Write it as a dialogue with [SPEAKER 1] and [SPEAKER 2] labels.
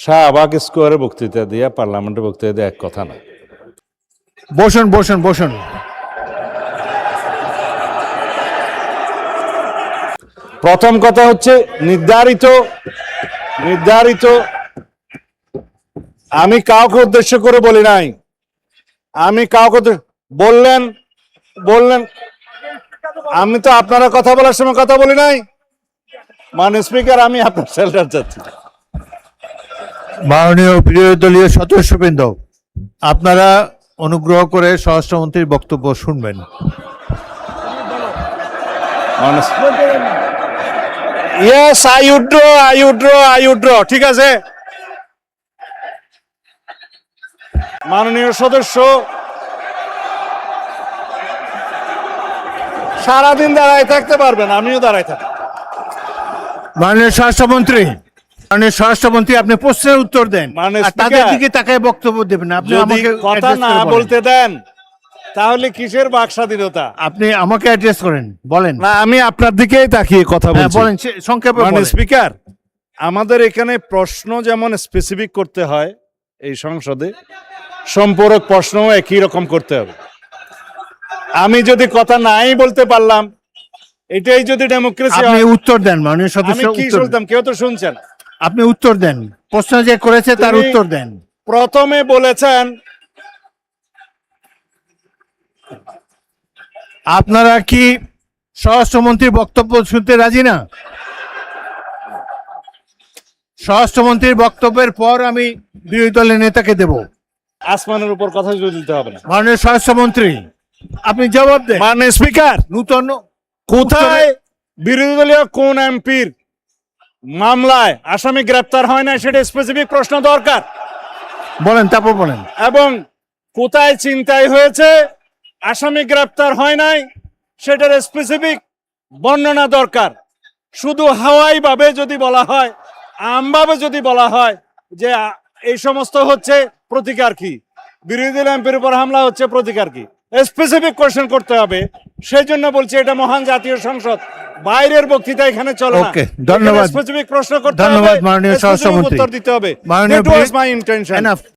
[SPEAKER 1] শাহবাগ স্কোয়ারে বক্তৃতা দিয়ে পার্লামেন্টে বক্তৃতা দিয়ে এক কথা না।
[SPEAKER 2] বসুন বসুন বসুন।
[SPEAKER 1] প্রথম কথা হচ্ছে নির্ধারিত আমি কাউকে উদ্দেশ্য করে বলি নাই। আমি কাউকে বললেন আমি তো আপনারা কথা বলার সময় কথা বলি নাই। মাননীয় স্পিকার, আমি আপনার শেল্টার চাচ্ছি।
[SPEAKER 2] মাননীয় বিরোধী দলীয় সদস্যবৃন্দ, আপনারা অনুগ্রহ করে স্বরাষ্ট্রমন্ত্রীর বক্তব্য শুনবেন।
[SPEAKER 1] Yes, I withdraw. ঠিক আছে, মাননীয় সদস্য সারাদিন দাঁড়ায় থাকতে পারবেন, আমিও দাঁড়ায় থাকি।
[SPEAKER 2] মাননীয় স্বরাষ্ট্রমন্ত্রী, আপনি প্রশ্নের উত্তর দেন,
[SPEAKER 1] মাননীয়
[SPEAKER 2] আর তাদের
[SPEAKER 1] স্পিকার,
[SPEAKER 2] দিকে তাকায় বক্তব্য দেবেন। আপনি
[SPEAKER 1] যদি
[SPEAKER 2] আমাকে
[SPEAKER 1] কথা
[SPEAKER 2] address
[SPEAKER 1] না
[SPEAKER 2] করে বলেন।
[SPEAKER 1] বলতে দেন তাহলে কিসের বাক স্বাধীনতা?
[SPEAKER 2] আপনি আমাকে অ্যাড্রেস করেন, বলেন।
[SPEAKER 1] না, আমি আপনার দিকেই তাকিয়ে কথা
[SPEAKER 2] হ্যাঁ,
[SPEAKER 1] বলছি।
[SPEAKER 2] বলেন, সংক্ষেপে
[SPEAKER 1] মাননীয়
[SPEAKER 2] বলেন।
[SPEAKER 1] স্পিকার, আমাদের এখানে প্রশ্ন যেমন স্পেসিফিক করতে হয়, এই সংসদে সম্পূরক প্রশ্নও একই রকম করতে হবে। আমি যদি কথা নাই বলতে পারলাম, এটাই যদি ডেমোক্রেসি
[SPEAKER 2] আপনি
[SPEAKER 1] হয়,
[SPEAKER 2] উত্তর দেন, মাননীয়
[SPEAKER 1] আমি
[SPEAKER 2] সদস্য
[SPEAKER 1] কি
[SPEAKER 2] উত্তর দেন।
[SPEAKER 1] শুনতাম? কেউ তো শুনছে না।
[SPEAKER 2] আপনি উত্তর দেন, প্রশ্ন যে করেছে তার
[SPEAKER 1] তিনি
[SPEAKER 2] উত্তর দেন।
[SPEAKER 1] প্রথমে বলেছেন
[SPEAKER 2] আপনারা কি স্বরাষ্ট্রমন্ত্রীর বক্তব্য শুনতে রাজি না? স্বরাষ্ট্রমন্ত্রীর বক্তব্যের পর আমি বিরোধী দলের নেতাকে দেব।
[SPEAKER 1] আসমানের উপর কথা জোর দিতে হবে না।
[SPEAKER 2] মাননীয় স্বরাষ্ট্রমন্ত্রী, আপনি জবাব দেন।
[SPEAKER 1] মাননীয় স্পিকার,
[SPEAKER 2] নূতন
[SPEAKER 1] কোথায় বিরোধী দলীয় কোন এমপির মামলায় আসামি গ্রেপ্তার হয় না সেটা স্পেসিফিক প্রশ্ন দরকার।
[SPEAKER 2] বলেন, তারপর বলেন।
[SPEAKER 1] এবং কোথায় ছিনতাই হয়েছে, আসামি গ্রেপ্তার হয় নাই, সেটার স্পেসিফিক বর্ণনা দরকার। শুধু হাওয়াই ভাবে যদি বলা হয়, আমভাবে যদি বলা হয় যে এই সমস্ত হচ্ছে, প্রতিকার কি? বিরোধী দল এমপির উপর হামলা হচ্ছে, প্রতিকার কি? স্পেসিফিক কোশ্চেন করতে হবে। সেই জন্য বলছি, এটা মহান জাতীয় সংসদ, বাইরের বক্তৃতা এখানে চলে না।
[SPEAKER 2] ওকে, ধন্যবাদ।
[SPEAKER 1] স্পেসিফিক প্রশ্ন করতে হবে,
[SPEAKER 2] ধন্যবাদ মাননীয়
[SPEAKER 1] specific
[SPEAKER 2] স্বরাষ্ট্রমন্ত্রী।
[SPEAKER 1] উত্তর দিতে হবে।
[SPEAKER 2] মাননীয়
[SPEAKER 1] That was my intention.
[SPEAKER 2] Enough.